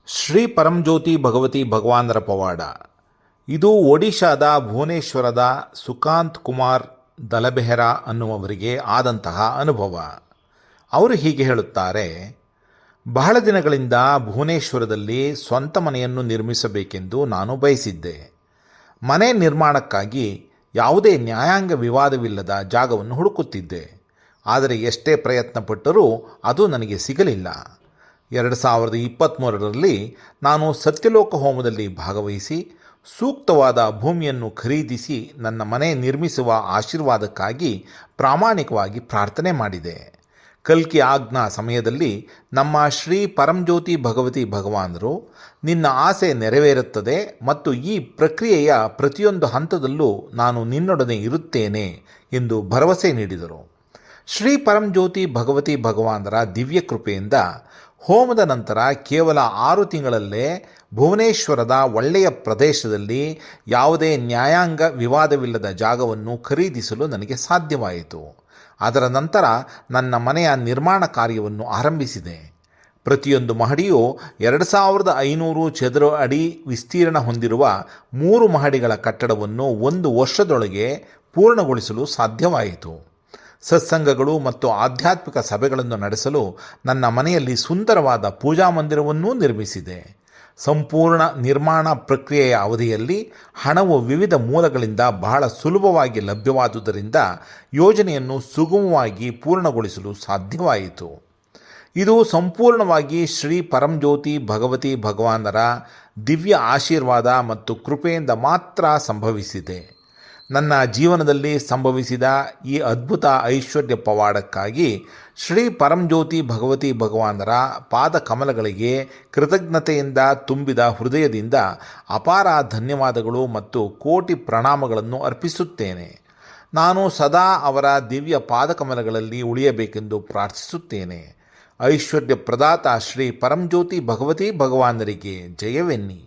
ಶ್ರೀ ಪರಂಜ್ಯೋತಿ ಭಗವತಿ ಭಗವಾನರ ಪವಾಡ. ಇದು ಒಡಿಶಾದ ಭುವನೇಶ್ವರದ ಸುಕಾಂತ್ ಕುಮಾರ್ ದಲಬೆಹರಾ ಅನ್ನುವವರಿಗೆ ಆದಂತಹ ಅನುಭವ. ಅವರು ಹೀಗೆ ಹೇಳುತ್ತಾರೆ: ಬಹಳ ದಿನಗಳಿಂದ ಭುವನೇಶ್ವರದಲ್ಲಿ ಸ್ವಂತ ಮನೆಯನ್ನು ನಿರ್ಮಿಸಬೇಕೆಂದು ನಾನು ಬಯಸಿದ್ದೆ. ಮನೆ ನಿರ್ಮಾಣಕ್ಕಾಗಿ ಯಾವುದೇ ನ್ಯಾಯಾಂಗ ವಿವಾದವಿಲ್ಲದ ಜಾಗವನ್ನು ಹುಡುಕುತ್ತಿದ್ದೆ. ಆದರೆ ಎಷ್ಟೇ ಪ್ರಯತ್ನಪಟ್ಟರೂ ಅದು ನನಗೆ ಸಿಗಲಿಲ್ಲ. 2023ರಲ್ಲಿ ನಾನು ಸತ್ಯಲೋಕ ಹೋಮದಲ್ಲಿ ಭಾಗವಹಿಸಿ ಸೂಕ್ತವಾದ ಭೂಮಿಯನ್ನು ಖರೀದಿಸಿ ನನ್ನ ಮನೆ ನಿರ್ಮಿಸುವ ಆಶೀರ್ವಾದಕ್ಕಾಗಿ ಪ್ರಾಮಾಣಿಕವಾಗಿ ಪ್ರಾರ್ಥನೆ ಮಾಡಿದೆ. ಕಲ್ಕಿ ಆಜ್ಞಾ ಸಮಯದಲ್ಲಿ ನಮ್ಮ ಶ್ರೀ ಪರಂಜ್ಯೋತಿ ಭಗವತಿ ಭಗವಾನರು ನಿನ್ನ ಆಸೆ ನೆರವೇರುತ್ತದೆ ಮತ್ತು ಈ ಪ್ರಕ್ರಿಯೆಯ ಪ್ರತಿಯೊಂದು ಹಂತದಲ್ಲೂ ನಾನು ನಿನ್ನೊಡನೆ ಇರುತ್ತೇನೆ ಎಂದು ಭರವಸೆ ನೀಡಿದರು. ಶ್ರೀ ಪರಂಜ್ಯೋತಿ ಭಗವತಿ ಭಗವಾನರ ದಿವ್ಯ ಕೃಪೆಯಿಂದ ಹೋಮದ ನಂತರ ಕೇವಲ 6 ತಿಂಗಳಲ್ಲೇ ಭುವನೇಶ್ವರದ ಒಳ್ಳೆಯ ಪ್ರದೇಶದಲ್ಲಿ ಯಾವುದೇ ನ್ಯಾಯಾಂಗ ವಿವಾದವಿಲ್ಲದ ಜಾಗವನ್ನು ಖರೀದಿಸಲು ನನಗೆ ಸಾಧ್ಯವಾಯಿತು. ಅದರ ನಂತರ ನನ್ನ ಮನೆಯ ನಿರ್ಮಾಣ ಕಾರ್ಯವನ್ನು ಆರಂಭಿಸಿದೆ. ಪ್ರತಿಯೊಂದು ಮಹಡಿಯು 2500 ಚದರ ಅಡಿ ವಿಸ್ತೀರ್ಣ ಹೊಂದಿರುವ 3 ಮಹಡಿಗಳ ಕಟ್ಟಡವನ್ನು 1 ವರ್ಷದೊಳಗೆ ಪೂರ್ಣಗೊಳಿಸಲು ಸಾಧ್ಯವಾಯಿತು. ಸತ್ಸಂಗಗಳು ಮತ್ತು ಆಧ್ಯಾತ್ಮಿಕ ಸಭೆಗಳನ್ನು ನಡೆಸಲು ನನ್ನ ಮನೆಯಲ್ಲಿ ಸುಂದರವಾದ ಪೂಜಾ ಮಂದಿರವನ್ನೂ ನಿರ್ಮಿಸಿದೆ. ಸಂಪೂರ್ಣ ನಿರ್ಮಾಣ ಪ್ರಕ್ರಿಯೆಯ ಅವಧಿಯಲ್ಲಿ ಹಣವು ವಿವಿಧ ಮೂಲಗಳಿಂದ ಬಹಳ ಸುಲಭವಾಗಿ ಲಭ್ಯವಾದುದರಿಂದ ಯೋಜನೆಯನ್ನು ಸುಗಮವಾಗಿ ಪೂರ್ಣಗೊಳಿಸಲು ಸಾಧ್ಯವಾಯಿತು. ಇದು ಸಂಪೂರ್ಣವಾಗಿ ಶ್ರೀ ಪರಂಜ್ಯೋತಿ ಭಗವತಿ ಭಗವಾನರ ದಿವ್ಯ ಆಶೀರ್ವಾದ ಮತ್ತು ಕೃಪೆಯಿಂದ ಮಾತ್ರ ಸಂಭವಿಸಿದೆ. ನನ್ನ ಜೀವನದಲ್ಲಿ ಸಂಭವಿಸಿದ ಈ ಅದ್ಭುತ ಐಶ್ವರ್ಯ ಪವಾಡಕ್ಕಾಗಿ ಶ್ರೀ ಪರಂಜ್ಯೋತಿ ಭಗವತಿ ಭಗವಾನರ ಪಾದ ಕಮಲಗಳಿಗೆ ಕೃತಜ್ಞತೆಯಿಂದ ತುಂಬಿದ ಹೃದಯದಿಂದ ಅಪಾರ ಧನ್ಯವಾದಗಳು ಮತ್ತು ಕೋಟಿ ಪ್ರಣಾಮಗಳನ್ನು ಅರ್ಪಿಸುತ್ತೇನೆ. ನಾನು ಸದಾ ಅವರ ದಿವ್ಯ ಪಾದಕಮಲಗಳಲ್ಲಿ ಉಳಿಯಬೇಕೆಂದು ಪ್ರಾರ್ಥಿಸುತ್ತೇನೆ. ಐಶ್ವರ್ಯ ಪ್ರದಾತ ಶ್ರೀ ಪರಂಜ್ಯೋತಿ ಭಗವತಿ ಭಗವಾನರಿಗೆ ಜಯವೆನ್ನಿ.